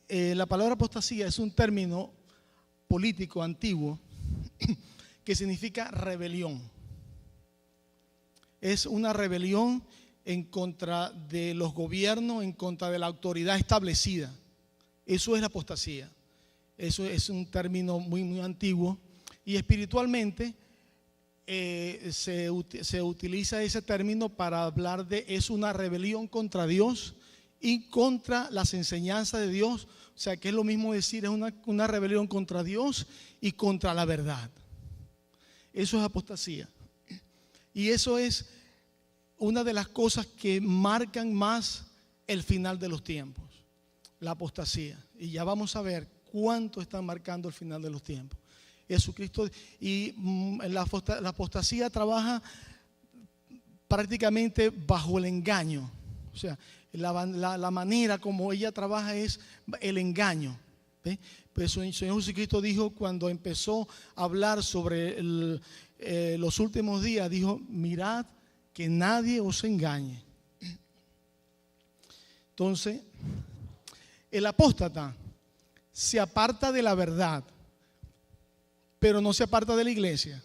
la palabra apostasía es un término político antiguo que significa rebelión. Es una rebelión en contra de los gobiernos, en contra de la autoridad establecida. Eso es la apostasía. Eso es un término muy antiguo. Y espiritualmente se utiliza ese término para hablar de, es una rebelión contra Dios y contra las enseñanzas de Dios. O sea, que es lo mismo decir, es una rebelión contra Dios y contra la verdad. Eso es apostasía. Y eso es una de las cosas que marcan más el final de los tiempos, la apostasía. Y ya vamos a ver cuánto están marcando el final de los tiempos. Jesucristo, y la apostasía trabaja prácticamente bajo el engaño. O sea, la manera como ella trabaja es el engaño. ¿Ve? Pues el Señor Jesucristo dijo, cuando empezó a hablar sobre los últimos días, dijo: mirad que nadie os engañe. Entonces, el apóstata se aparta de la verdad, pero no se aparta de la iglesia.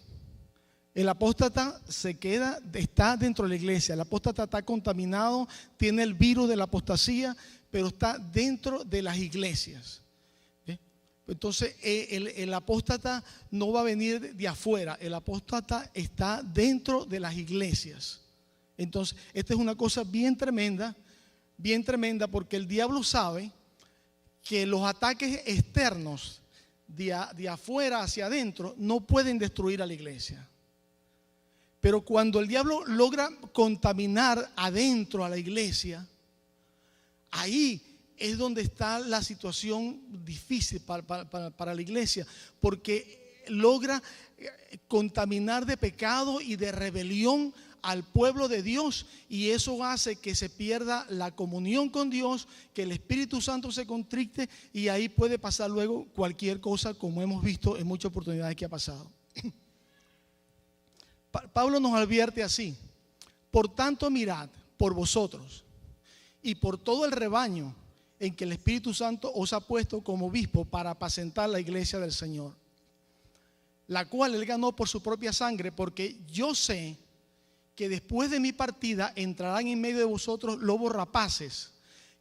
El apóstata está dentro de la iglesia. El apóstata está contaminado, tiene el virus de la apostasía, pero está dentro de las iglesias. Entonces el apóstata no va a venir de afuera, el apóstata está dentro de las iglesias. Entonces esta es una cosa bien tremenda, porque el diablo sabe que los ataques externos de afuera hacia adentro no pueden destruir a la iglesia. Pero cuando el diablo logra contaminar adentro a la iglesia, ahí es donde está la situación difícil para la iglesia, porque logra contaminar de pecado y de rebelión al pueblo de Dios, y eso hace que se pierda la comunión con Dios, que el Espíritu Santo se contriste, y ahí puede pasar luego cualquier cosa, como hemos visto en muchas oportunidades que ha pasado. Pablo nos advierte así: por tanto, mirad por vosotros y por todo el rebaño en que el Espíritu Santo os ha puesto como obispo para apacentar la iglesia del Señor, la cual él ganó por su propia sangre, porque yo sé que después de mi partida entrarán en medio de vosotros lobos rapaces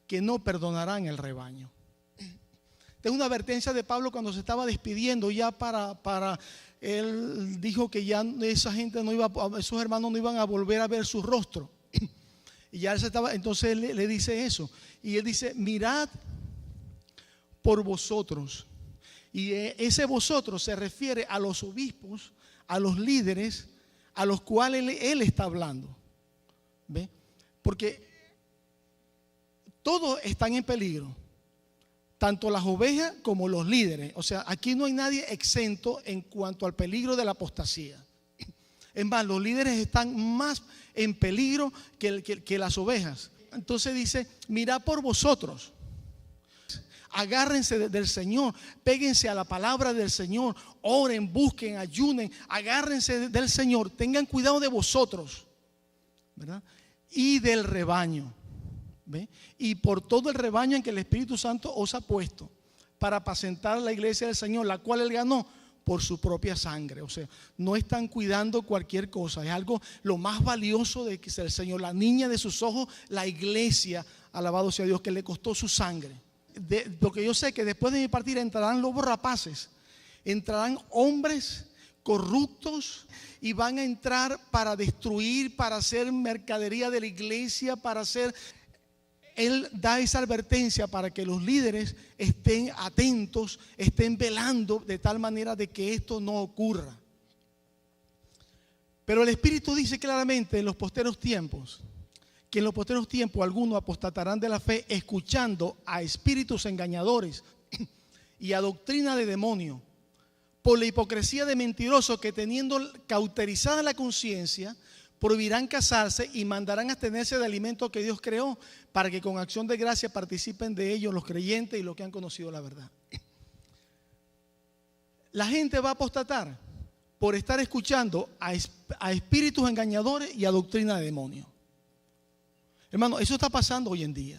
que no perdonarán el rebaño. Esta es una advertencia de Pablo cuando se estaba despidiendo ya para él dijo que ya esa gente no iba, esos hermanos no iban a volver a ver su rostro. Y ya él se estaba, entonces él le dice eso. Y él dice: mirad por vosotros. Y ese vosotros se refiere a los obispos, a los líderes, a los cuales él está hablando. ¿Ve? Porque todos están en peligro, tanto las ovejas como los líderes. O sea, aquí no hay nadie exento en cuanto al peligro de la apostasía. Es más, los líderes están más en peligro que las ovejas. Entonces dice: mirad por vosotros. Agárrense del Señor, péguense a la palabra del Señor, oren, busquen, ayunen, agárrense del Señor, tengan cuidado de vosotros, ¿verdad? Y del rebaño, ¿ve? Y por todo el rebaño en que el Espíritu Santo os ha puesto para apacentar la iglesia del Señor, la cual él ganó por su propia sangre. O sea, no están cuidando cualquier cosa, es algo lo más valioso de que es el Señor, la niña de sus ojos, la iglesia, alabado sea Dios, que le costó su sangre. Porque yo sé que después de mi partida entrarán lobos rapaces, entrarán hombres corruptos y van a entrar para destruir, para hacer mercadería de la iglesia, para hacer. Él da esa advertencia para que los líderes estén atentos, estén velando de tal manera de que esto no ocurra. Pero el Espíritu dice claramente en los posteros tiempos que en los posteros tiempos algunos apostatarán de la fe, escuchando a espíritus engañadores y a doctrina de demonio, por la hipocresía de mentirosos que, teniendo cauterizada la conciencia, prohibirán casarse y mandarán abstenerse de alimentos que Dios creó, para que con acción de gracia participen de ellos los creyentes y los que han conocido la verdad. La gente va a apostatar por estar escuchando a espíritus engañadores y a doctrina de demonio. Hermano, eso está pasando hoy en día.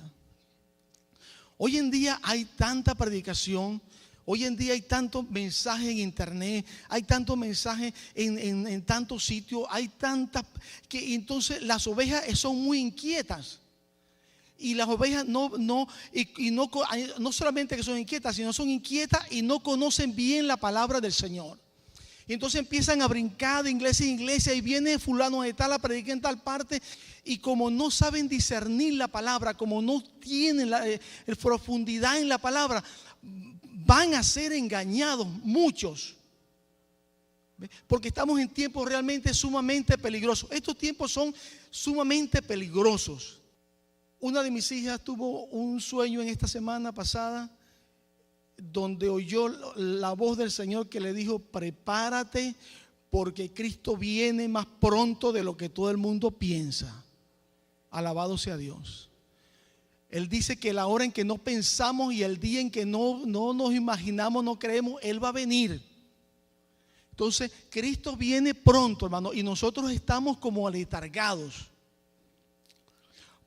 Hoy en día hay tanta predicación, hoy en día hay tanto mensaje en internet, hay tanto mensaje en tantos sitios, hay tantas que entonces las ovejas son muy inquietas. Y las ovejas no solamente que son inquietas, sino son inquietas y no conocen bien la palabra del Señor. Y entonces empiezan a brincar de iglesia en iglesia y viene fulano de tal a predicar en tal parte. Y como no saben discernir la palabra, como no tienen la profundidad en la palabra, van a ser engañados muchos. Porque estamos en tiempos realmente sumamente peligrosos. Estos tiempos son sumamente peligrosos. Una de mis hijas tuvo un sueño en esta semana pasada donde oyó la voz del Señor que le dijo: prepárate porque Cristo viene más pronto de lo que todo el mundo piensa. Alabado sea Dios. Él dice que la hora en que no pensamos y el día en que no nos imaginamos, no creemos, Él va a venir. Entonces Cristo viene pronto, hermano, y nosotros estamos como aletargados.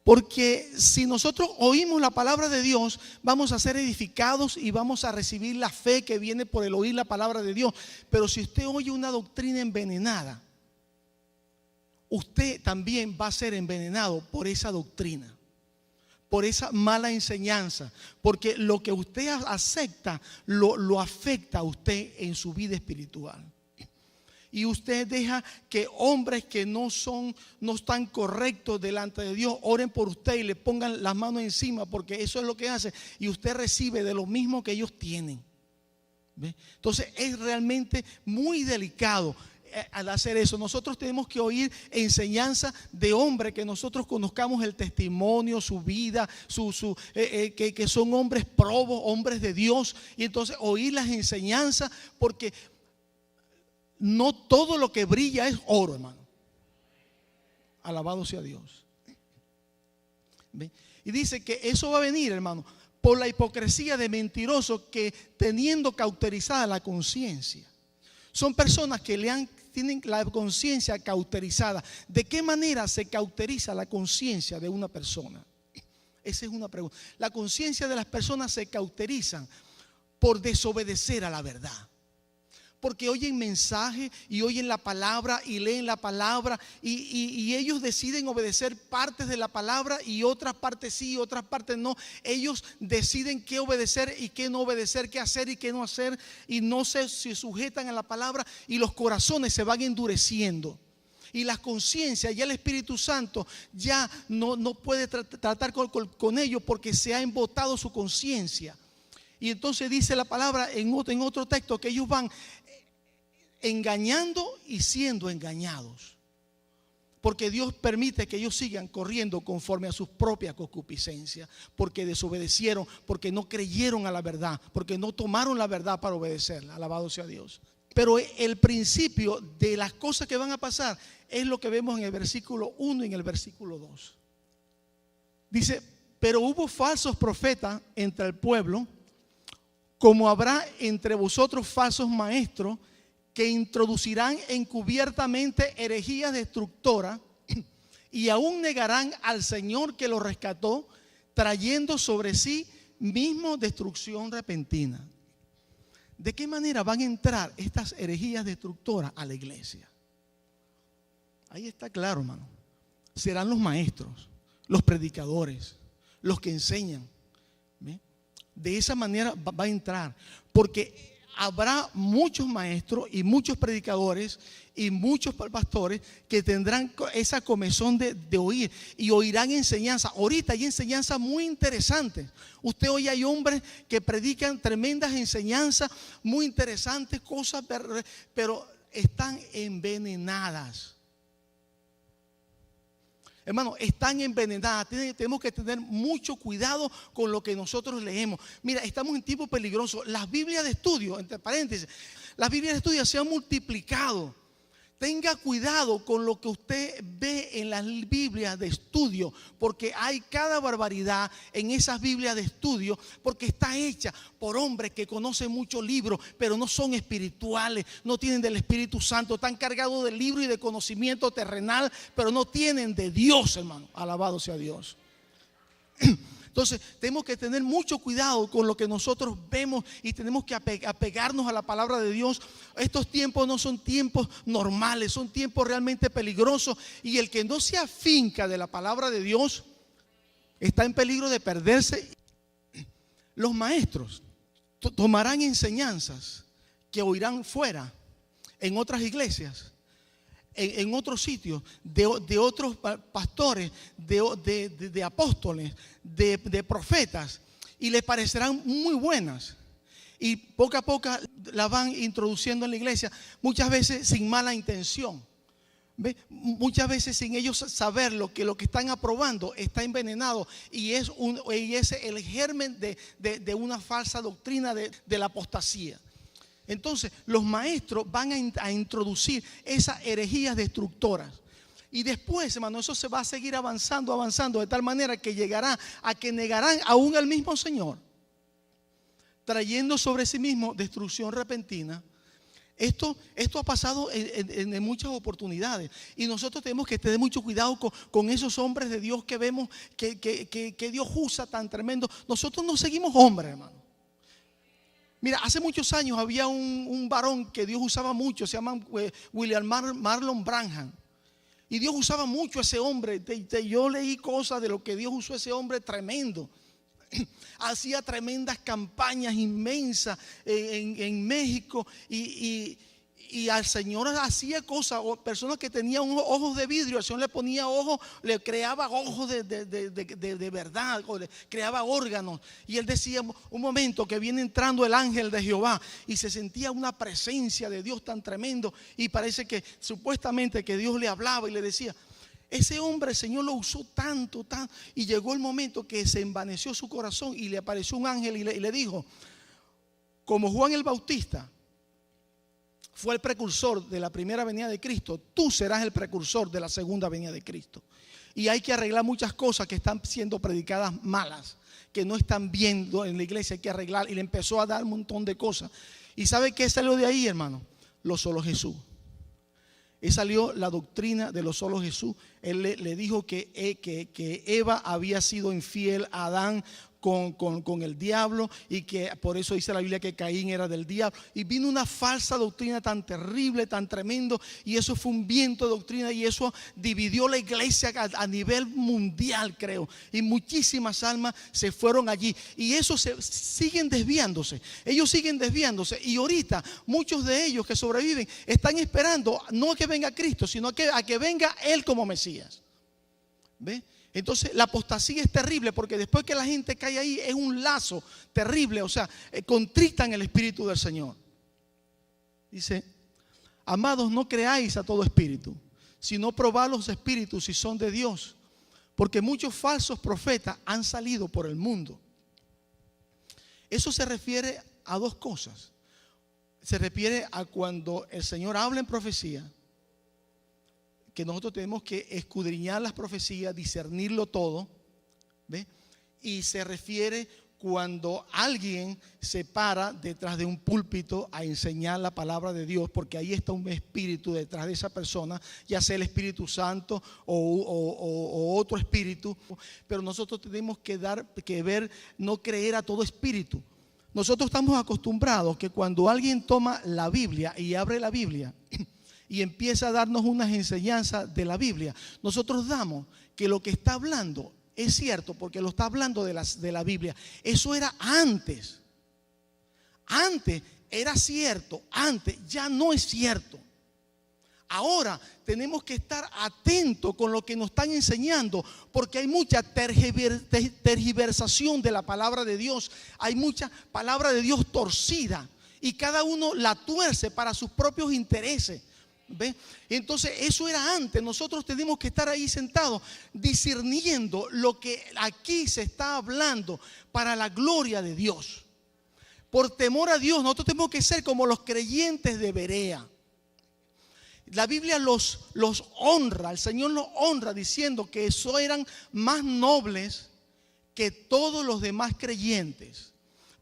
Porque si nosotros oímos la palabra de Dios, vamos a ser edificados y vamos a recibir la fe que viene por el oír la palabra de Dios. Pero si usted oye una doctrina envenenada, usted también va a ser envenenado por esa doctrina, por esa mala enseñanza. Porque lo que usted acepta lo afecta a usted en su vida espiritual. Y usted deja que hombres que no están correctos delante de Dios oren por usted y le pongan las manos encima, porque eso es lo que hace. Y usted recibe de lo mismo que ellos tienen. ¿Ve? Entonces es realmente muy delicado al hacer eso. Nosotros tenemos que oír enseñanza de hombres que nosotros conozcamos el testimonio, su vida, que son hombres probos, hombres de Dios. Y entonces oír las enseñanzas, porque no todo lo que brilla es oro, hermano. Alabado sea Dios. ¿Ve? Y dice que eso va a venir, hermano, por la hipocresía de mentirosos que teniendo cauterizada la conciencia. Son personas que tienen la conciencia cauterizada. ¿De qué manera se cauteriza la conciencia de una persona? Esa es una pregunta. La conciencia de las personas se cauterizan por desobedecer a la verdad. Porque oyen mensaje y oyen la palabra y leen la palabra y ellos deciden obedecer partes de la palabra y otras partes sí y otras partes no. Ellos deciden qué obedecer y qué no obedecer, qué hacer y qué no hacer, y no se sujetan a la palabra y los corazones se van endureciendo. Y las conciencias, ya el Espíritu Santo ya no puede tratar con ellos porque se ha embotado su conciencia. Y entonces dice la palabra en otro texto que ellos van engañando y siendo engañados, porque Dios permite que ellos sigan corriendo conforme a sus propias concupiscencias, porque desobedecieron, porque no creyeron a la verdad, porque no tomaron la verdad para obedecerla. Alabado sea Dios. Pero el principio de las cosas que van a pasar es lo que vemos en el versículo 1 y en el versículo 2. Dice: pero hubo falsos profetas entre el pueblo, como habrá entre vosotros falsos maestros, que introducirán encubiertamente herejías destructoras y aún negarán al Señor que los rescató, trayendo sobre sí mismo destrucción repentina. ¿De qué manera van a entrar estas herejías destructoras a la iglesia? Ahí está claro, hermano. Serán los maestros, los predicadores, los que enseñan. ¿Ve? De esa manera va a entrar, porque habrá muchos maestros y muchos predicadores y muchos pastores que tendrán esa comezón de oír y oirán enseñanza. Ahorita hay enseñanzas muy interesantes. Usted hoy hay hombres que predican tremendas enseñanzas muy interesantes, cosas, pero están envenenadas. Hermano, están envenenadas. Tenemos que tener mucho cuidado con lo que nosotros leemos. Mira, estamos en tiempos peligrosos. Las Biblias de estudio, entre paréntesis, las Biblias de estudio se han multiplicado. Tenga cuidado con lo que usted ve en las Biblias de estudio, porque hay cada barbaridad en esas Biblias de estudio, porque está hecha por hombres que conocen muchos libros, pero no son espirituales, no tienen del Espíritu Santo, están cargados de libros y de conocimiento terrenal, pero no tienen de Dios, hermano. Alabado sea Dios. Entonces tenemos que tener mucho cuidado con lo que nosotros vemos y tenemos que apegarnos a la palabra de Dios. Estos tiempos no son tiempos normales, son tiempos realmente peligrosos, y el que no se afinca de la palabra de Dios está en peligro de perderse. Los maestros tomarán enseñanzas que oirán fuera, en otras iglesias, en otros sitios, de otros pastores, de apóstoles, de profetas, y les parecerán muy buenas. Y poco a poco la van introduciendo en la iglesia, muchas veces sin mala intención. ¿Ve? Muchas veces sin ellos saber lo que están aprobando está envenenado, y es el germen de una falsa doctrina de la apostasía. Entonces los maestros van a introducir esas herejías destructoras, y después, hermano, eso se va a seguir avanzando, de tal manera que llegará a que negarán aún al mismo Señor, trayendo sobre sí mismo destrucción repentina. Esto ha pasado en muchas oportunidades, y nosotros tenemos que tener mucho cuidado con esos hombres de Dios que vemos que Dios usa tan tremendo. Nosotros no seguimos hombres, hermano. Mira, hace muchos años había un varón que Dios usaba mucho, se llama William Marlon Branham, y Dios usaba mucho a ese hombre. Yo leí cosas de lo que Dios usó a ese hombre tremendo. Hacía tremendas campañas inmensas en México, y al Señor hacía cosas. Personas que tenían ojos de vidrio, al Señor le ponía ojos, le creaba ojos de verdad, le creaba órganos. Y él decía: un momento que viene entrando el ángel de Jehová, y se sentía una presencia de Dios tan tremendo, y parece que supuestamente que Dios le hablaba y le decía. Ese hombre el Señor lo usó tanto, y llegó el momento que se envaneció su corazón, y le apareció un ángel y le dijo: como Juan el Bautista fue el precursor de la primera venida de Cristo, tú serás el precursor de la segunda venida de Cristo. Y hay que arreglar muchas cosas que están siendo predicadas malas, que no están viendo en la iglesia, hay que arreglar. Y le empezó a dar un montón de cosas. ¿Y sabe qué salió de ahí, hermano? Lo solo Jesús. Y salió la doctrina de lo solo Jesús. Él le dijo que Eva había sido infiel a Adán con el diablo, y que por eso dice la Biblia que Caín era del diablo. Y vino una falsa doctrina tan terrible, tan tremendo, y eso fue un viento de doctrina, y eso dividió la iglesia a nivel mundial, creo. Y muchísimas almas se fueron allí, y eso siguen desviándose. Ellos siguen desviándose, y ahorita muchos de ellos que sobreviven están esperando no a que venga Cristo, sino a que venga Él como Mesías. ¿Ve? Entonces la apostasía es terrible, porque después que la gente cae ahí es un lazo terrible. O sea, contritan el espíritu del Señor. Dice: amados, no creáis a todo espíritu, sino probad los espíritus si son de Dios, porque muchos falsos profetas han salido por el mundo. Eso se refiere a dos cosas. Se refiere a cuando el Señor habla en profecía, que nosotros tenemos que escudriñar las profecías, discernirlo todo, ¿ve? Y se refiere cuando alguien se para detrás de un púlpito a enseñar la palabra de Dios, porque ahí está un espíritu detrás de esa persona, ya sea el Espíritu Santo o otro espíritu. Pero nosotros tenemos que ver, no creer a todo espíritu. Nosotros estamos acostumbrados que cuando alguien toma la Biblia y abre la Biblia y empieza a darnos unas enseñanzas de la Biblia, nosotros damos que lo que está hablando es cierto, porque lo está hablando de la Biblia. Eso era antes. Antes era cierto, antes ya no es cierto. Ahora tenemos que estar atentos con lo que nos están enseñando, porque hay mucha tergiversación de la palabra de Dios. Hay mucha palabra de Dios torcida, y cada uno la tuerce para sus propios intereses. ¿Ve? Entonces eso era antes. Nosotros tenemos que estar ahí sentados discerniendo lo que aquí se está hablando para la gloria de Dios. Por temor a Dios, nosotros tenemos que ser como los creyentes de Berea. La Biblia los honra, el Señor los honra diciendo que eso eran más nobles que todos los demás creyentes,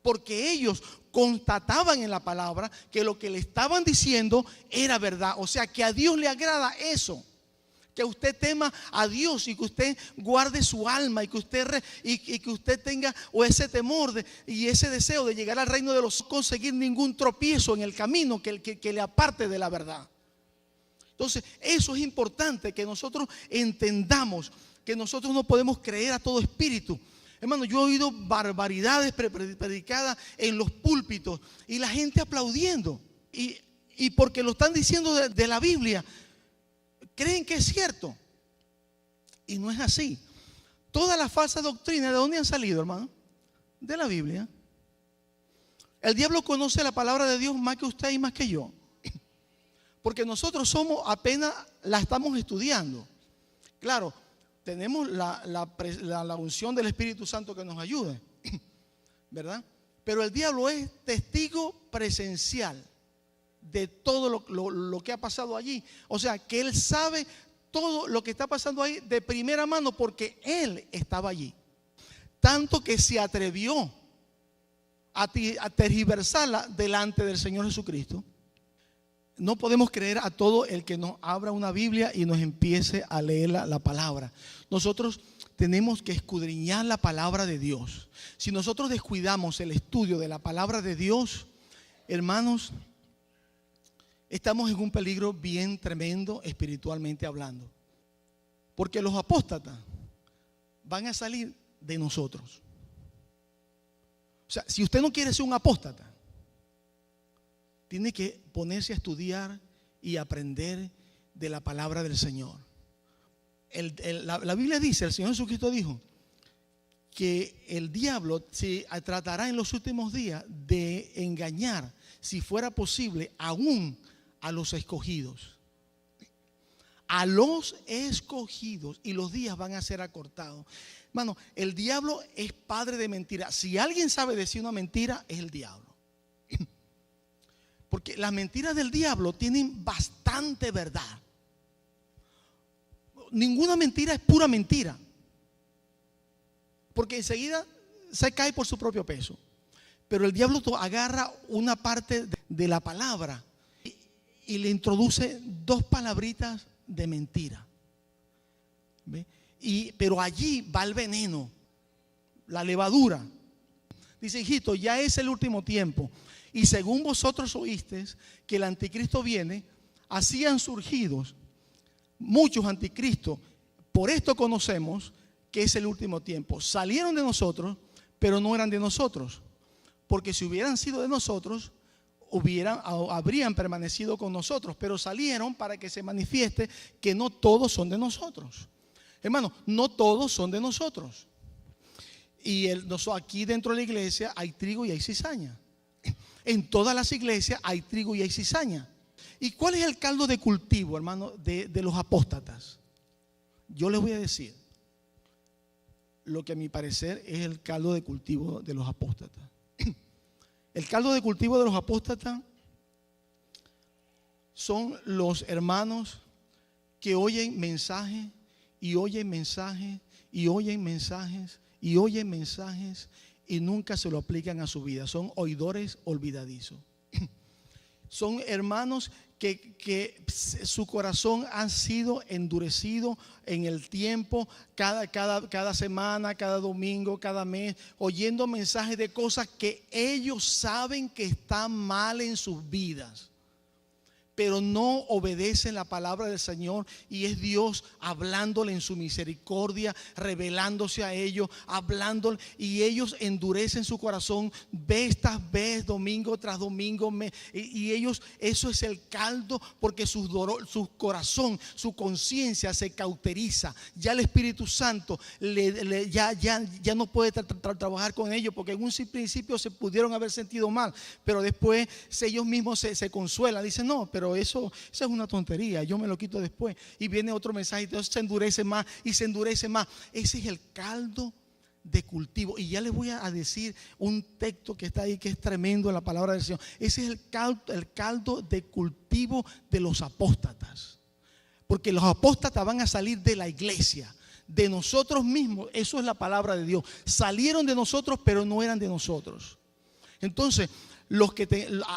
porque ellos constataban en la palabra que lo que le estaban diciendo era verdad. O sea, que a Dios le agrada eso, Que usted tema a Dios y que usted guarde su alma y que usted tenga o ese temor y ese deseo de llegar al reino de los cielos, conseguir ningún tropiezo en el camino que le aparte de la verdad. Entonces, eso es importante, que nosotros entendamos que nosotros no podemos creer a todo espíritu. Hermano, yo he oído barbaridades predicadas en los púlpitos y la gente aplaudiendo. Y porque lo están diciendo de la Biblia, creen que es cierto. Y no es así. Todas las falsas doctrinas, ¿de dónde han salido, hermano? De la Biblia. El diablo conoce la palabra de Dios más que usted y más que yo. Porque nosotros apenas la estamos estudiando. Claro, tenemos la unción del Espíritu Santo que nos ayude, ¿verdad? Pero el diablo es testigo presencial de todo lo que ha pasado allí. O sea, que él sabe todo lo que está pasando ahí de primera mano porque él estaba allí. Tanto que se atrevió a tergiversarla delante del Señor Jesucristo. No podemos creer a todo el que nos abra una Biblia y nos empiece a leer la palabra. Nosotros tenemos que escudriñar la palabra de Dios. Si nosotros descuidamos el estudio de la palabra de Dios, hermanos, estamos en un peligro bien tremendo espiritualmente hablando. Porque los apóstatas van a salir de nosotros. O sea, si usted no quiere ser un apóstata, tiene que ponerse a estudiar y aprender de la palabra del Señor. La Biblia dice, el Señor Jesucristo dijo, que el diablo se tratará en los últimos días de engañar, si fuera posible, aún a los escogidos. A los escogidos, y los días van a ser acortados. Hermano, el diablo es padre de mentiras. Si alguien sabe decir una mentira, es el diablo. Porque las mentiras del diablo tienen bastante verdad. Ninguna mentira es pura mentira. Porque enseguida se cae por su propio peso. Pero el diablo agarra una parte de la palabra y le introduce dos palabritas de mentira. ¿Ve? Pero allí va el veneno, la levadura. Dice, hijito, ya es el último tiempo. Y según vosotros oísteis que el anticristo viene, así han surgido muchos anticristos. Por esto conocemos que es el último tiempo. Salieron de nosotros, pero no eran de nosotros. Porque si hubieran sido de nosotros, habrían permanecido con nosotros. Pero salieron para que se manifieste que no todos son de nosotros. Hermano, no todos son de nosotros. Y aquí dentro de la iglesia hay trigo y hay cizaña. En todas las iglesias hay trigo y hay cizaña. ¿Y cuál es el caldo de cultivo, hermano, de los apóstatas? Yo les voy a decir lo que a mi parecer es el caldo de cultivo de los apóstatas. El caldo de cultivo de los apóstatas son los hermanos que oyen mensajes y oyen mensajes y oyen mensajes y oyen mensajes y nunca se lo aplican a su vida. Son oidores olvidadizos. Son hermanos que su corazón ha sido endurecido en el tiempo, cada semana, cada domingo, cada mes, oyendo mensajes de cosas que ellos saben que están mal en sus vidas, pero no obedecen la palabra del Señor, y es Dios hablándole en su misericordia, revelándose a ellos, hablándole, y ellos endurecen su corazón vez tras vez, domingo tras domingo, y ellos, eso es el caldo, porque su corazón, su conciencia se cauteriza. Ya el Espíritu Santo ya no puede trabajar con ellos, porque en un principio se pudieron haber sentido mal, pero después ellos mismos se consuelan, dicen, no, pero eso es una tontería, yo me lo quito después. Y viene otro mensaje y entonces se endurece más y se endurece más. Ese es el caldo de cultivo. Y ya les voy a decir un texto que está ahí que es tremendo en la palabra del Señor. Ese es el caldo de cultivo de los apóstatas. Porque los apóstatas van a salir de la iglesia, de nosotros mismos. Eso es la palabra de Dios. Salieron de nosotros, pero no eran de nosotros. Entonces,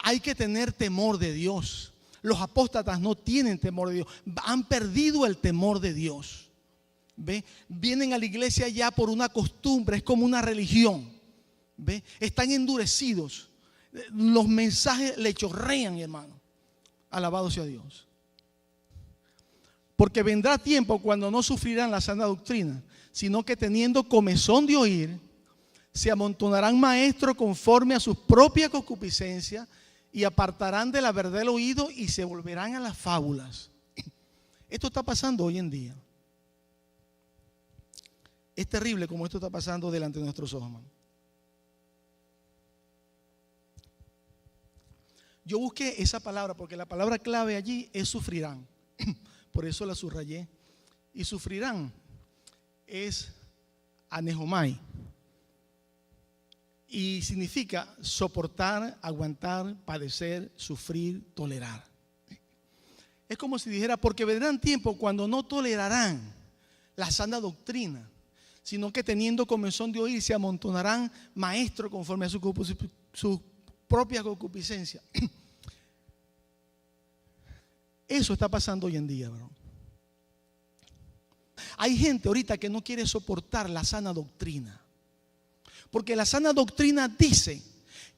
hay que tener temor de Dios. los apóstatas no tienen temor de Dios. Han perdido el temor de Dios. ¿Ve? Vienen a la iglesia ya por una costumbre, es como una religión. ¿Ve? Están endurecidos. Los mensajes le chorrean, hermano. Alabado sea Dios. Porque vendrá tiempo cuando no sufrirán la sana doctrina, sino que teniendo comezón de oír, se amontonarán maestros conforme a sus propias concupiscencias y apartarán de la verdad el oído y se volverán a las fábulas. Esto está pasando hoy en día. Es terrible como esto está pasando delante de nuestros ojos, hermano. Yo busqué esa palabra porque la palabra clave allí es sufrirán. Por eso la subrayé. Y sufrirán es anejomai. Y significa soportar, aguantar, padecer, sufrir, tolerar. Es como si dijera, porque vendrán tiempos cuando no tolerarán la sana doctrina, sino que teniendo comezón de oír se amontonarán maestros conforme a su propia concupiscencia. Eso está pasando hoy en día, bro. Hay gente ahorita que no quiere soportar la sana doctrina, porque la sana doctrina dice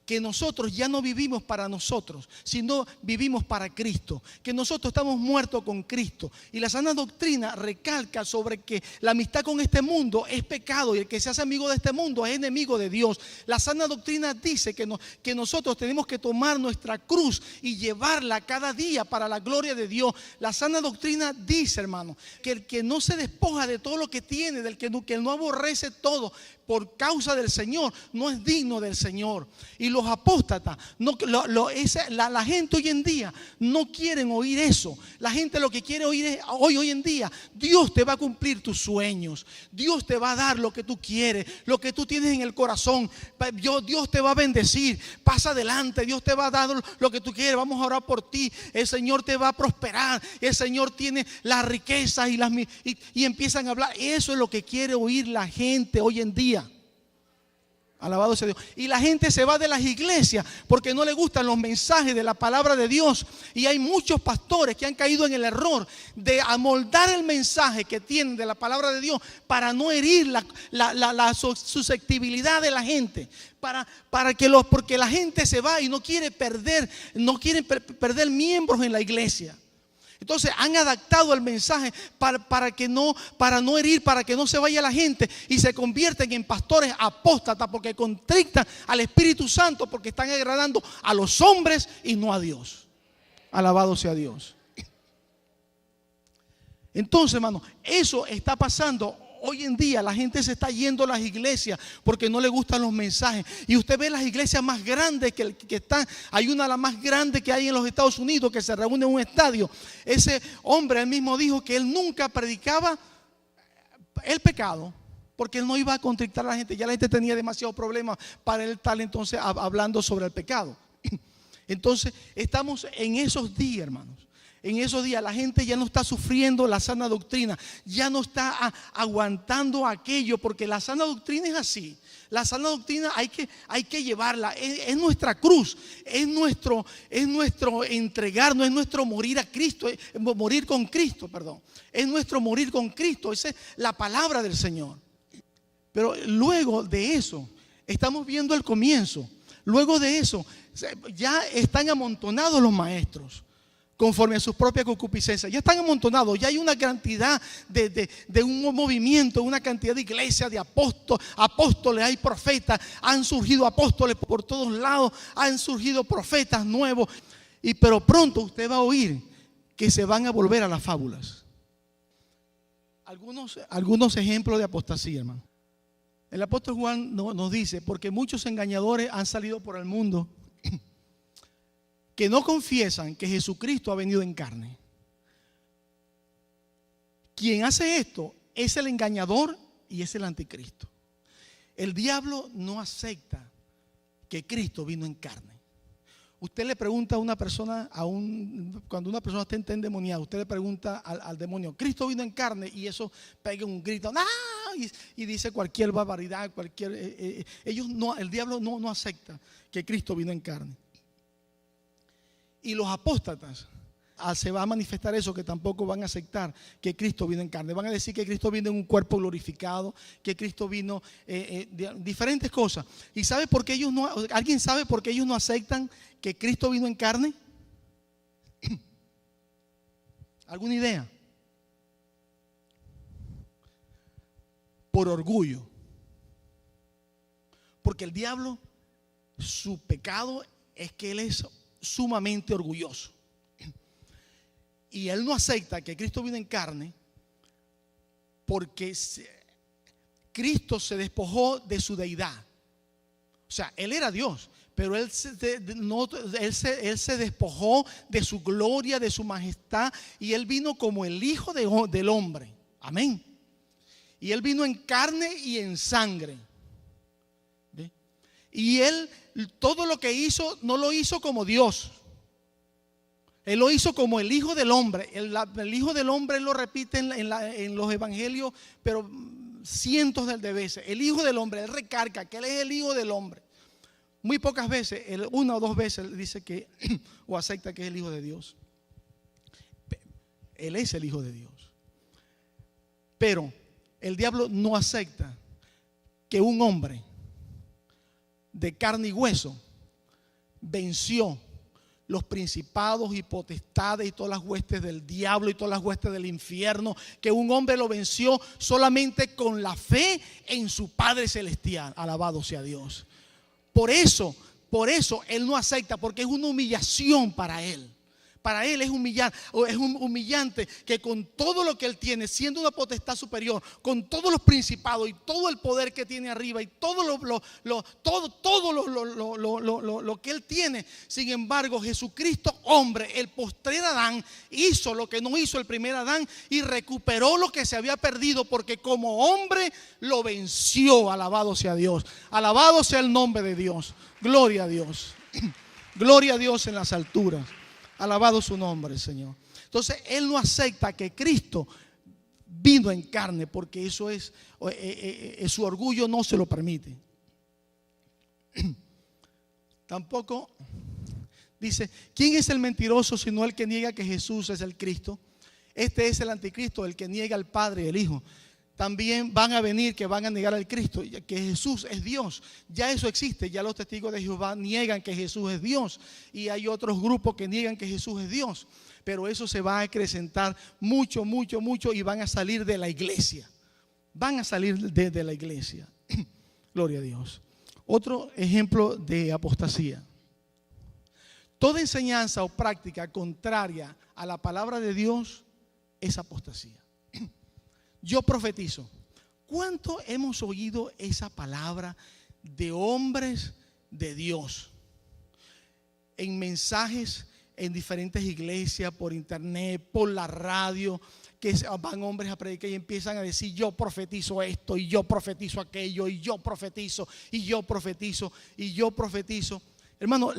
que nosotros ya no vivimos para nosotros, sino vivimos para Cristo, que nosotros estamos muertos con Cristo. Y la sana doctrina recalca sobre que la amistad con este mundo es pecado y el que se hace amigo de este mundo es enemigo de Dios. La sana doctrina dice que nosotros tenemos que tomar nuestra cruz y llevarla cada día para la gloria de Dios. La sana doctrina dice, hermano, que el que no se despoja de todo lo que tiene, del que no aborrece todo por causa del Señor, no es digno del Señor. Y los apóstatas, la gente hoy en día no quieren oír eso. La gente lo que quiere oír es, hoy en día, Dios te va a cumplir tus sueños. Dios te va a dar lo que tú quieres, lo que tú tienes en el corazón. Dios te va a bendecir. Pasa adelante, Dios te va a dar lo que tú quieres. Vamos a orar por ti. El Señor te va a prosperar. El Señor tiene las riquezas y empiezan a hablar. Eso es lo que quiere oír la gente hoy en día. Alabado sea Dios. Y la gente se va de las iglesias porque no le gustan los mensajes de la palabra de Dios. Y hay muchos pastores que han caído en el error de amoldar el mensaje que tienen de la palabra de Dios para no herir la susceptibilidad de la gente. Porque la gente se va y no quieren perder miembros en la iglesia. Entonces han adaptado el mensaje para no herir, para que no se vaya la gente y se convierten en pastores apóstatas porque contrictan al Espíritu Santo porque están agradando a los hombres y no a Dios. Alabado sea Dios. Entonces, hermano, eso está pasando. Hoy en día la gente se está yendo a las iglesias porque no le gustan los mensajes. Y usted ve las iglesias más grandes que están. Hay una de las más grandes que hay en los Estados Unidos que se reúne en un estadio. Ese hombre, él mismo dijo que él nunca predicaba el pecado porque él no iba a contrictar a la gente. Ya la gente tenía demasiados problemas para él estar entonces hablando sobre el pecado. Entonces estamos en esos días, hermanos. En esos días la gente ya no está sufriendo la sana doctrina, ya no está aguantando aquello, porque la sana doctrina es así. La sana doctrina hay que llevarla, es nuestra cruz, es nuestro entregarnos, es nuestro morir a Cristo, morir con Cristo, perdón. Es nuestro morir con Cristo, esa es la palabra del Señor. Pero luego de eso, estamos viendo el comienzo. Luego de eso, ya están amontonados los maestros conforme a sus propias concupiscencias. Ya están amontonados, ya hay una cantidad de un movimiento, una cantidad de iglesias, de apóstoles, hay profetas, han surgido apóstoles por todos lados, han surgido profetas nuevos. Pero pronto usted va a oír que se van a volver a las fábulas. Algunos ejemplos de apostasía, hermano. El apóstol Juan nos dice, porque muchos engañadores han salido por el mundo que no confiesan que Jesucristo ha venido en carne. Quien hace esto es el engañador y es el anticristo. El diablo no acepta que Cristo vino en carne. Usted le pregunta a una persona, cuando una persona está endemoniada, usted le pregunta al demonio, Cristo vino en carne, y eso pega un grito, ¡ah! y dice cualquier barbaridad, el diablo no acepta que Cristo vino en carne. Y los apóstatas se va a manifestar eso, que tampoco van a aceptar que Cristo vino en carne. Van a decir que Cristo vino en un cuerpo glorificado, que Cristo vino diferentes cosas. ¿Y sabe por qué ellos no? ¿Alguien sabe por qué ellos no aceptan que Cristo vino en carne? ¿Alguna idea? Por orgullo. Porque el diablo, su pecado es que él es sumamente orgulloso. Y él no acepta que Cristo vino en carne porque Cristo se despojó de su deidad. O sea, él era Dios, pero él se despojó de su gloria, de su majestad, y él vino como el Hijo del hombre. Amén. Y él vino en carne y en sangre. ¿Ve? Y él, todo lo que hizo, no lo hizo como Dios. Él lo hizo como el Hijo del hombre. El Hijo del hombre, él lo repite en los evangelios, pero cientos de veces. El Hijo del hombre, él recarga que él es el Hijo del hombre. Muy pocas veces, una o dos veces, él dice que o acepta que es el Hijo de Dios. Él es el Hijo de Dios. Pero el diablo no acepta que un hombre de carne y hueso venció los principados y potestades y todas las huestes del diablo y todas las huestes del infierno, que un hombre lo venció solamente con la fe en su Padre Celestial. Alabado sea Dios. Por eso él no acepta, porque es una humillación para él. Para él es humillante que con todo lo que él tiene, siendo una potestad superior, con todos los principados y todo el poder que tiene arriba y todo lo que él tiene, sin embargo, Jesucristo, hombre, el postrer Adán, hizo lo que no hizo el primer Adán y recuperó lo que se había perdido, porque como hombre lo venció. Alabado sea Dios. Alabado sea el nombre de Dios. Gloria a Dios. Gloria a Dios en las alturas. Alabado su nombre, Señor. Entonces, él no acepta que Cristo vino en carne, porque eso es, su orgullo no se lo permite. Tampoco dice, ¿quién es el mentiroso sino el que niega que Jesús es el Cristo? Este es el anticristo, el que niega al Padre y el Hijo. También van a venir que van a negar al Cristo, que Jesús es Dios. Ya eso existe, ya los testigos de Jehová niegan que Jesús es Dios. Y hay otros grupos que niegan que Jesús es Dios. Pero eso se va a acrecentar mucho y van a salir de la iglesia. Van a salir de la iglesia. Gloria a Dios. Otro ejemplo de apostasía. Toda enseñanza o práctica contraria a la palabra de Dios es apostasía. Yo profetizo. ¿Cuánto hemos oído esa palabra de hombres de Dios? En mensajes en diferentes iglesias, por internet, por la radio, que van hombres a predicar y empiezan a decir: yo profetizo esto, y yo profetizo aquello, y yo profetizo, y yo profetizo, y yo profetizo. Hermano,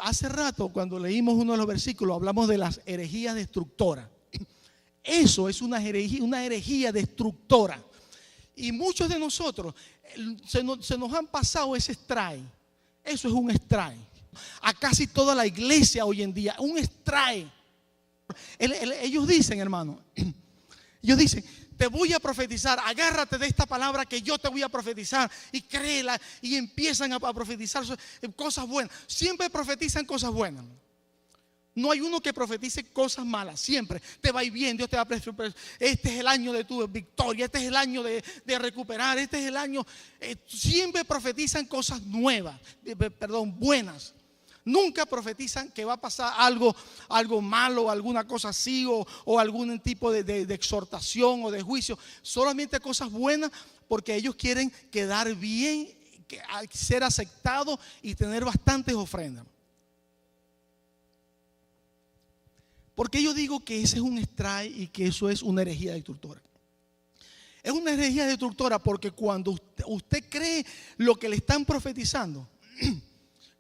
hace rato cuando leímos uno de los versículos hablamos de las herejías destructoras. Eso es una herejía destructora. Y muchos de nosotros se nos han pasado ese strike. Eso es un strike. A casi toda la iglesia hoy en día, un strike. Ellos dicen, hermano, ellos dicen: te voy a profetizar, agárrate de esta palabra que yo te voy a profetizar, y créela, y empiezan a profetizar cosas buenas. Siempre profetizan cosas buenas. No hay uno que profetice cosas malas. Siempre te va a ir bien, Dios te va a presentar. Este es el año de tu victoria, este es el año de recuperar, este es el año. Siempre profetizan cosas nuevas, buenas. Nunca profetizan que va a pasar algo malo, alguna cosa así, o algún tipo de exhortación o de juicio. Solamente cosas buenas, porque ellos quieren quedar bien, ser aceptados y tener bastantes ofrendas. Porque yo digo que ese es un strike y que eso es una herejía destructora. Es una herejía destructora porque cuando usted cree lo que le están profetizando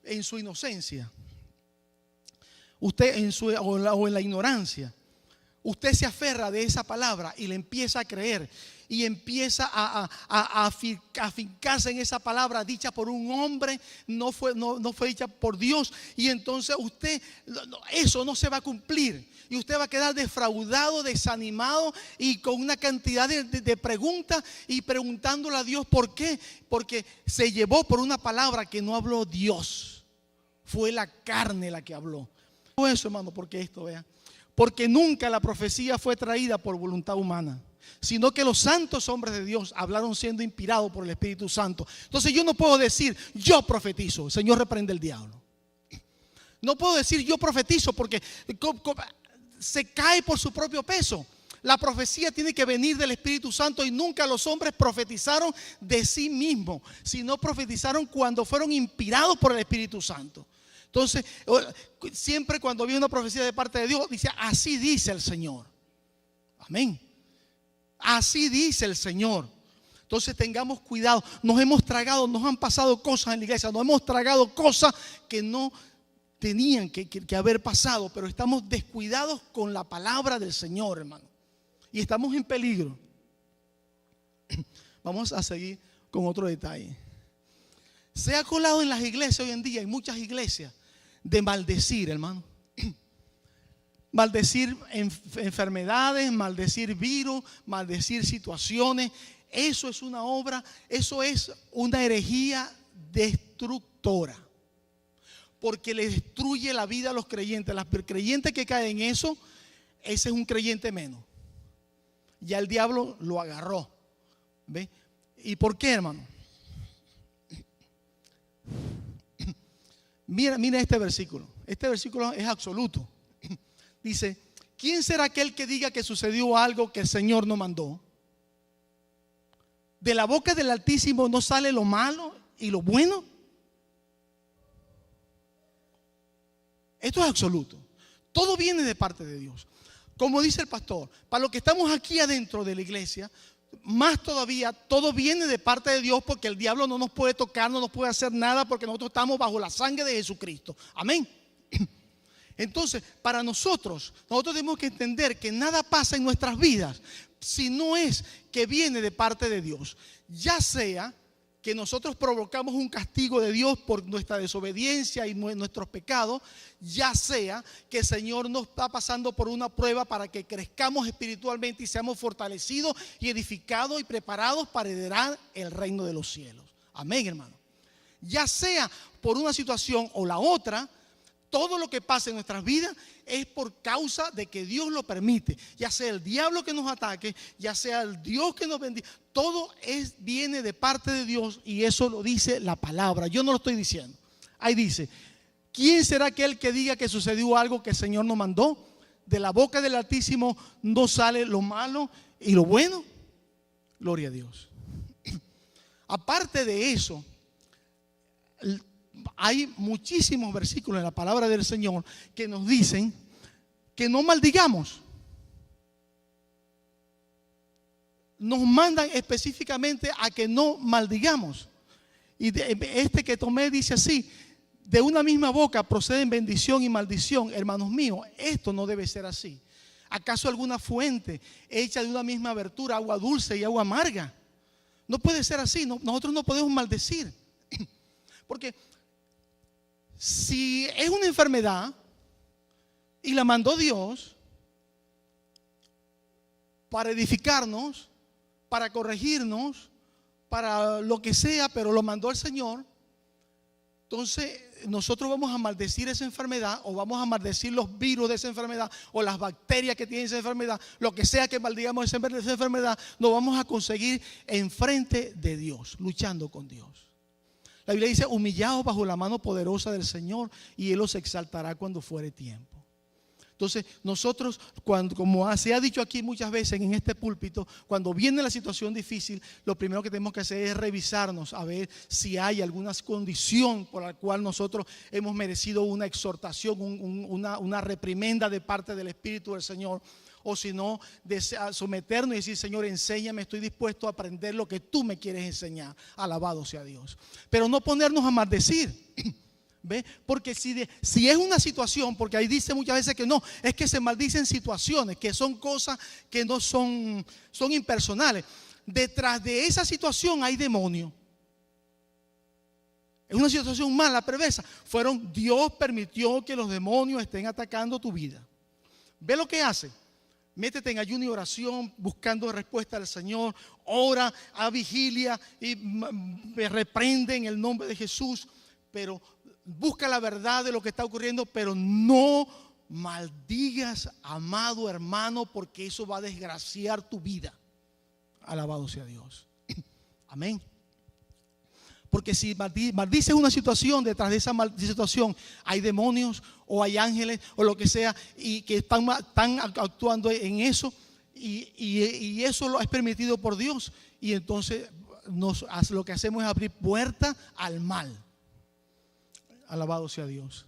en su inocencia, usted o en la ignorancia, usted se aferra de esa palabra y le empieza a creer. y empieza a afincarse en esa palabra dicha por un hombre, no fue dicha por Dios, y entonces eso no se va a cumplir y usted va a quedar defraudado, desanimado y con una cantidad de preguntas y preguntándole a Dios ¿por qué? Porque se llevó por una palabra que no habló Dios, fue la carne la que habló. Eso, hermano, porque porque nunca la profecía fue traída por voluntad humana, sino que los santos hombres de Dios hablaron siendo inspirados por el Espíritu Santo. Entonces yo no puedo decir yo profetizo, el Señor reprende el diablo. No puedo decir yo profetizo porque se cae por su propio peso. La profecía tiene que venir del Espíritu Santo y nunca los hombres profetizaron de sí mismos, sino profetizaron cuando fueron inspirados por el Espíritu Santo. Entonces, siempre cuando viene una profecía de parte de Dios, dice, así dice el Señor. Amén. Así dice el Señor. Entonces tengamos cuidado. Nos han pasado cosas en la iglesia, nos hemos tragado cosas que no tenían que haber pasado, pero estamos descuidados con la palabra del Señor, hermano. Y estamos en peligro. Vamos a seguir con otro detalle. Se ha colado en las iglesias hoy en día, en muchas iglesias, de maldecir, hermano. Maldecir enfermedades, maldecir virus, maldecir situaciones. Eso es una obra, eso es una herejía destructora, porque le destruye la vida a los creyentes. Los creyentes que caen en eso, ese es un creyente menos. Ya el diablo lo agarró. ¿Ve? ¿Y por qué, hermano? Mira este versículo. Este versículo es absoluto. Dice, ¿quién será aquel que diga que sucedió algo que el Señor no mandó? De la boca del Altísimo no sale lo malo y lo bueno. Esto es absoluto. Todo viene de parte de Dios. Como dice el pastor, para los que estamos aquí adentro de la iglesia, más todavía, todo viene de parte de Dios, porque el diablo no nos puede tocar, no nos puede hacer nada, porque nosotros estamos bajo la sangre de Jesucristo. Amén. Entonces, para nosotros tenemos que entender que nada pasa en nuestras vidas si no es que viene de parte de Dios. Ya sea que nosotros provocamos un castigo de Dios por nuestra desobediencia y nuestros pecados, ya sea que el Señor nos está pasando por una prueba para que crezcamos espiritualmente y seamos fortalecidos y edificados y preparados para heredar el reino de los cielos. Amén, hermano. Ya sea por una situación o la otra, todo lo que pasa en nuestras vidas es por causa de que Dios lo permite. Ya sea el diablo que nos ataque, ya sea el Dios que nos bendiga. Todo viene de parte de Dios, y eso lo dice la palabra. Yo no lo estoy diciendo. Ahí dice, ¿quién será aquel que diga que sucedió algo que el Señor nos mandó? De la boca del Altísimo no sale lo malo y lo bueno. Gloria a Dios. Aparte de eso, hay muchísimos versículos en la palabra del Señor que nos dicen que no maldigamos. Nos mandan específicamente a que no maldigamos. Y este que tomé dice así: de una misma boca proceden bendición y maldición. Hermanos míos, esto no debe ser así. ¿Acaso alguna fuente hecha de una misma abertura, agua dulce y agua amarga? No puede ser así. Nosotros no podemos maldecir. Porque si es una enfermedad y la mandó Dios para edificarnos, para corregirnos, para lo que sea, pero lo mandó el Señor, entonces nosotros vamos a maldecir esa enfermedad, o vamos a maldecir los virus de esa enfermedad, o las bacterias que tiene esa enfermedad, lo que sea que maldigamos esa enfermedad, lo vamos a conseguir enfrente de Dios, luchando con Dios. La Biblia dice: humillaos bajo la mano poderosa del Señor, y Él los exaltará cuando fuere tiempo. Entonces nosotros, como se ha dicho aquí muchas veces en este púlpito, cuando viene la situación difícil, lo primero que tenemos que hacer es revisarnos, a ver si hay alguna condición por la cual nosotros hemos merecido una exhortación, una reprimenda de parte del Espíritu del Señor. O si no, someternos y decir: Señor, enséñame, estoy dispuesto a aprender lo que tú me quieres enseñar. Alabado sea Dios. Pero no ponernos a maldecir. ¿Ve? Porque si es una situación, porque ahí dice muchas veces que no, es que se maldicen situaciones, que son cosas que no son impersonales. detrás de esa situación hay demonio. Es una situación mala, perversa. Dios permitió que los demonios estén atacando tu vida. Ve lo que hace. Métete en ayuno y oración buscando respuesta del Señor. Ora, a vigilia y me reprende en el nombre de Jesús. Pero busca la verdad de lo que está ocurriendo, pero no maldigas, amado hermano, porque eso va a desgraciar tu vida. Alabado sea Dios. Amén. Porque si maldices una situación, detrás de esa situación hay demonios o hay ángeles o lo que sea, y que están actuando en eso, y eso lo es permitido por Dios. Y entonces lo que hacemos es abrir puerta al mal. Alabado sea Dios.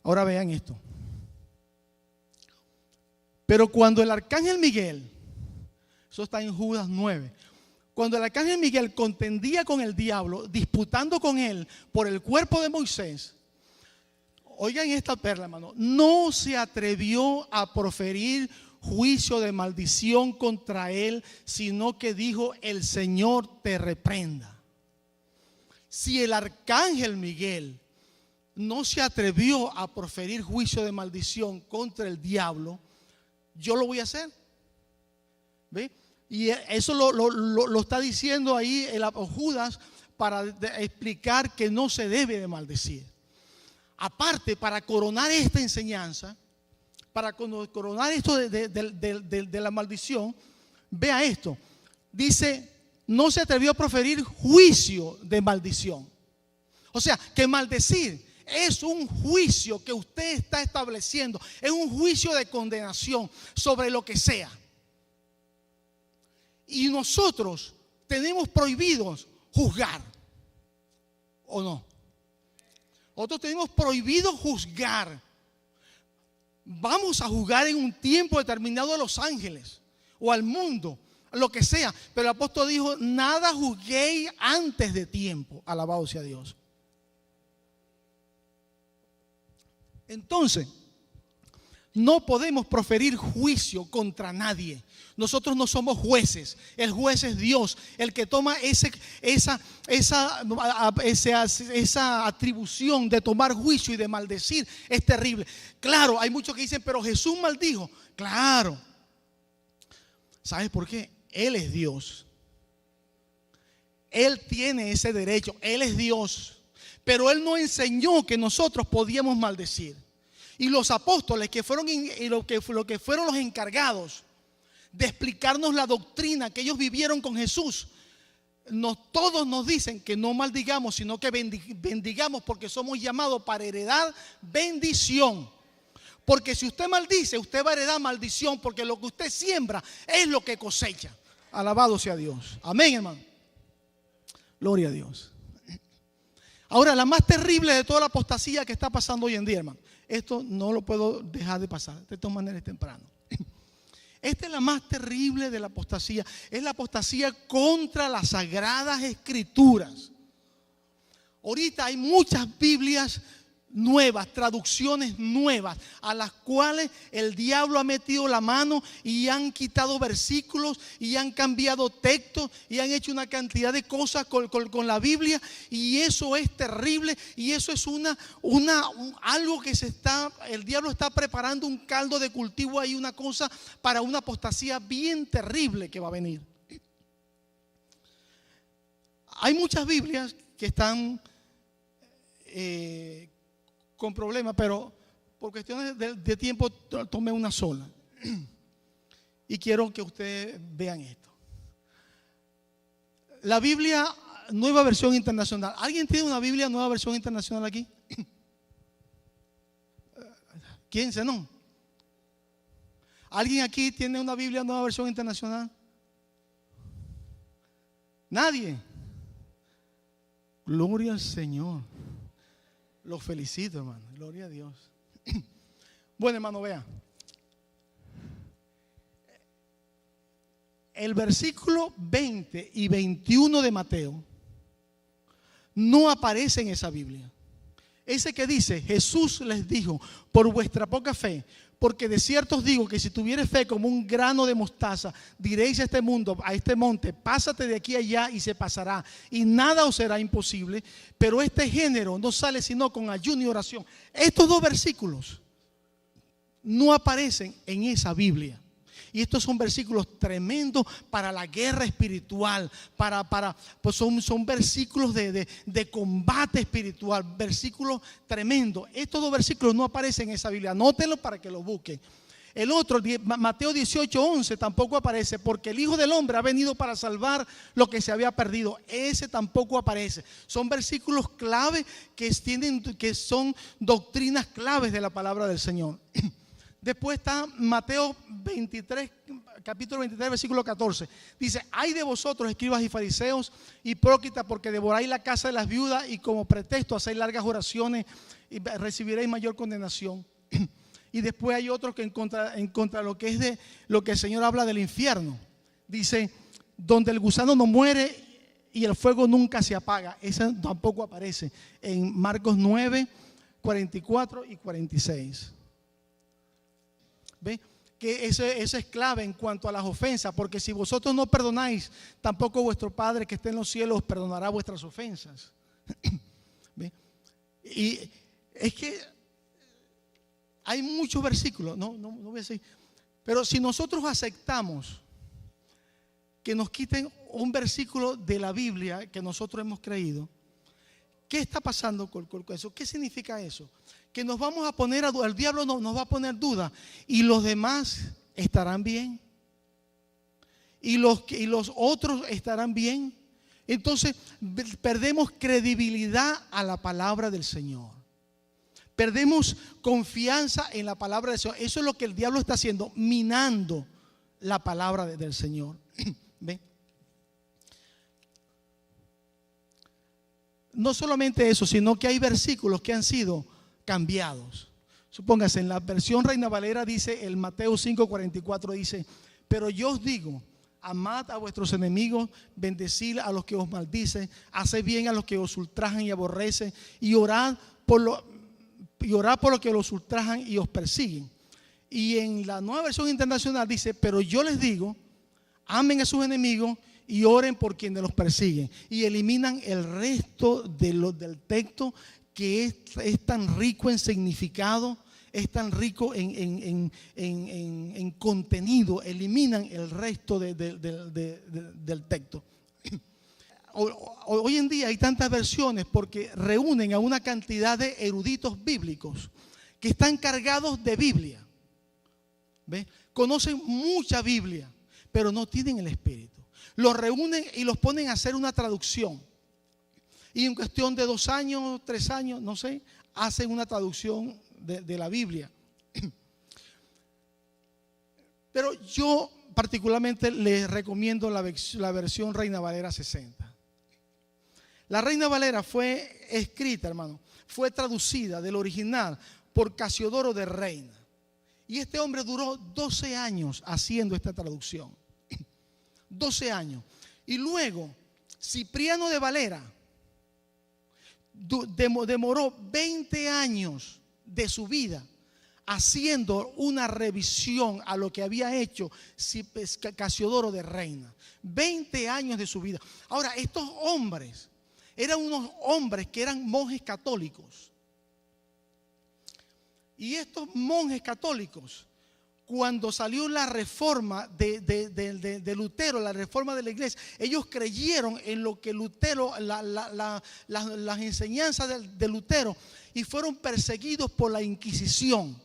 Ahora vean esto. Pero cuando el arcángel Miguel, eso está en Judas 9, cuando el arcángel Miguel contendía con el diablo, disputando con él por el cuerpo de Moisés, oigan esta perla, hermano, no se atrevió a proferir juicio de maldición contra él, sino que dijo: el Señor te reprenda. Si el arcángel Miguel no se atrevió a proferir juicio de maldición contra el diablo, yo lo voy a hacer. ¿Ve? Y eso lo está diciendo ahí el Judas para explicar que no se debe de maldecir. Aparte, para coronar esta enseñanza, para coronar esto de la maldición, vea esto. Dice: no se atrevió a proferir juicio de maldición. O sea, que maldecir es un juicio que usted está estableciendo, es un juicio de condenación sobre lo que sea. Y nosotros tenemos prohibidos juzgar, ¿o no? Nosotros tenemos prohibido juzgar. Vamos a juzgar en un tiempo determinado a los ángeles o al mundo, lo que sea. Pero el apóstol dijo: nada juzguéis antes de tiempo. Alabado sea Dios. Entonces, no podemos proferir juicio contra nadie. Nosotros no somos jueces. El juez es Dios, el que toma esa atribución de tomar juicio y de maldecir. Es terrible. Claro, hay muchos que dicen: pero Jesús maldijo. Claro. ¿Sabes por qué? Él es Dios. Él tiene ese derecho. Él es Dios. Pero Él no enseñó que nosotros podíamos maldecir. Y los apóstoles que fueron los encargados de explicarnos la doctrina que ellos vivieron con Jesús, todos nos dicen que no maldigamos, sino que bendigamos, porque somos llamados para heredar bendición. Porque si usted maldice, usted va a heredar maldición, porque lo que usted siembra es lo que cosecha. Alabado sea Dios. Amén, hermano. Gloria a Dios. Ahora, la más terrible de toda la apostasía que está pasando hoy en día, hermano. Esto no lo puedo dejar de pasar, de todas maneras temprano. Esta es la más terrible de la apostasía. Es la apostasía contra las sagradas escrituras. Ahorita hay muchas Biblias nuevas, traducciones nuevas, a las cuales el diablo ha metido la mano y han quitado versículos y han cambiado textos y han hecho una cantidad de cosas con la Biblia, y eso es terrible. Y eso es algo que el diablo está preparando un caldo de cultivo ahí, una cosa para una apostasía bien terrible que va a venir. Hay muchas Biblias que están con problemas, pero por cuestiones de tiempo tomé una sola. Y quiero que ustedes vean esto. La Biblia Nueva Versión Internacional. ¿Alguien tiene una Biblia Nueva Versión Internacional aquí? ¿Quién se no? ¿Alguien aquí tiene una Biblia Nueva Versión Internacional? Nadie. Gloria al Señor. Los felicito, hermano. Gloria a Dios. Bueno, hermano, vea. El versículo 20 y 21 de Mateo no aparece en esa Biblia. Ese que dice, Jesús les dijo, por vuestra poca fe, porque de cierto os digo que si tuvieres fe como un grano de mostaza, diréis a este mundo, a este monte, pásate de aquí a allá y se pasará, y nada os será imposible. Pero este género no sale sino con ayuno y oración. Estos dos versículos no aparecen en esa Biblia. Y estos son versículos tremendos para la guerra espiritual, pues son versículos de combate espiritual, versículos tremendos. Estos dos versículos no aparecen en esa Biblia, anótenlo para que lo busquen. El otro, Mateo 18:11, tampoco aparece, porque el Hijo del Hombre ha venido para salvar lo que se había perdido. Ese tampoco aparece. Son versículos clave que son doctrinas claves de la palabra del Señor. Después está Mateo 23, capítulo 23, versículo 14. Dice, ay de vosotros, escribas y fariseos, hipócritas, porque devoráis la casa de las viudas y como pretexto hacéis largas oraciones y recibiréis mayor condenación. Y después hay otro que en contra de lo que es de lo que el Señor habla del infierno. Dice, donde el gusano no muere y el fuego nunca se apaga. Ese tampoco aparece en Marcos 9, 44 y 46. ¿Ve? Que eso es clave en cuanto a las ofensas, porque si vosotros no perdonáis, tampoco vuestro Padre que está en los cielos os perdonará vuestras ofensas. ¿Ve? Y es que hay muchos versículos, no voy a decir, pero si nosotros aceptamos que nos quiten un versículo de la Biblia que nosotros hemos creído, ¿qué está pasando con eso? ¿Qué significa eso? Que nos vamos a poner a duda, el diablo nos va a poner duda, y los demás estarán bien, y los otros estarán bien. Entonces perdemos credibilidad a la palabra del Señor, perdemos confianza en la palabra del Señor. Eso es lo que el diablo está haciendo, minando la palabra del Señor. ¿Ve? No solamente eso, sino que hay versículos que han sido cambiados. Supóngase, en la versión Reina Valera dice, el Mateo 5:44 dice, pero yo os digo, amad a vuestros enemigos, bendecid a los que os maldicen, haced bien a los que os ultrajan y aborrecen, y orad por lo que los ultrajan y os persiguen. Y en la Nueva Versión Internacional dice, pero yo les digo, amen a sus enemigos y oren por quienes los persiguen. Y eliminan el resto del texto, que es tan rico en significado, es tan rico en contenido. Eliminan el resto del texto. Hoy en día hay tantas versiones porque reúnen a una cantidad de eruditos bíblicos que están cargados de Biblia. ¿Ve? Conocen mucha Biblia, pero no tienen el Espíritu. Los reúnen y los ponen a hacer una traducción. Y en cuestión de 2 años, 3 años, no sé, hacen una traducción de la Biblia. Pero yo particularmente les recomiendo la versión Reina Valera 60. La Reina Valera fue escrita, hermano, fue traducida del original por Casiodoro de Reina. Y este hombre duró 12 años haciendo esta traducción. 12 años. Y luego, Cipriano de Valera demoró 20 años de su vida haciendo una revisión a lo que había hecho Casiodoro de Reina. 20 años de su vida. Ahora, estos hombres eran unos hombres que eran monjes católicos. Y estos monjes católicos, cuando salió la reforma de Lutero, la reforma de la iglesia, ellos creyeron en lo que Lutero, las enseñanzas de Lutero, y fueron perseguidos por la Inquisición.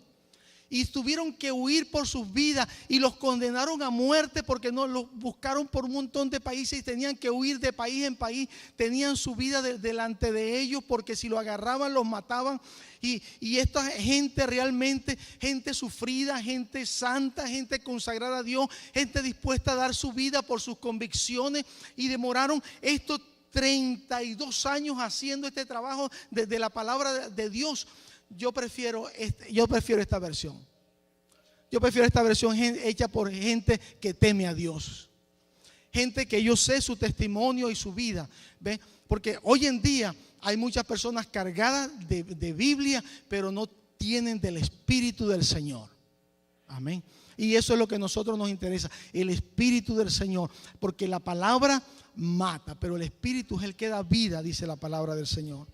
Y tuvieron que huir por sus vidas y los condenaron a muerte porque no los buscaron por un montón de países y tenían que huir de país en país. Tenían su vida delante de ellos porque si lo agarraban los mataban. Y esta gente realmente, gente sufrida, gente santa, gente consagrada a Dios, gente dispuesta a dar su vida por sus convicciones, y demoraron estos 32 años haciendo este trabajo de la palabra de Dios. Yo prefiero esta versión. Yo prefiero esta versión hecha por gente que teme a Dios. Gente que yo sé su testimonio y su vida. ¿Ve? Porque hoy en día hay muchas personas cargadas de Biblia, pero no tienen del Espíritu del Señor. Amén. Y eso es lo que a nosotros nos interesa, el Espíritu del Señor, porque la palabra mata, pero el Espíritu es el que da vida, dice la palabra del Señor.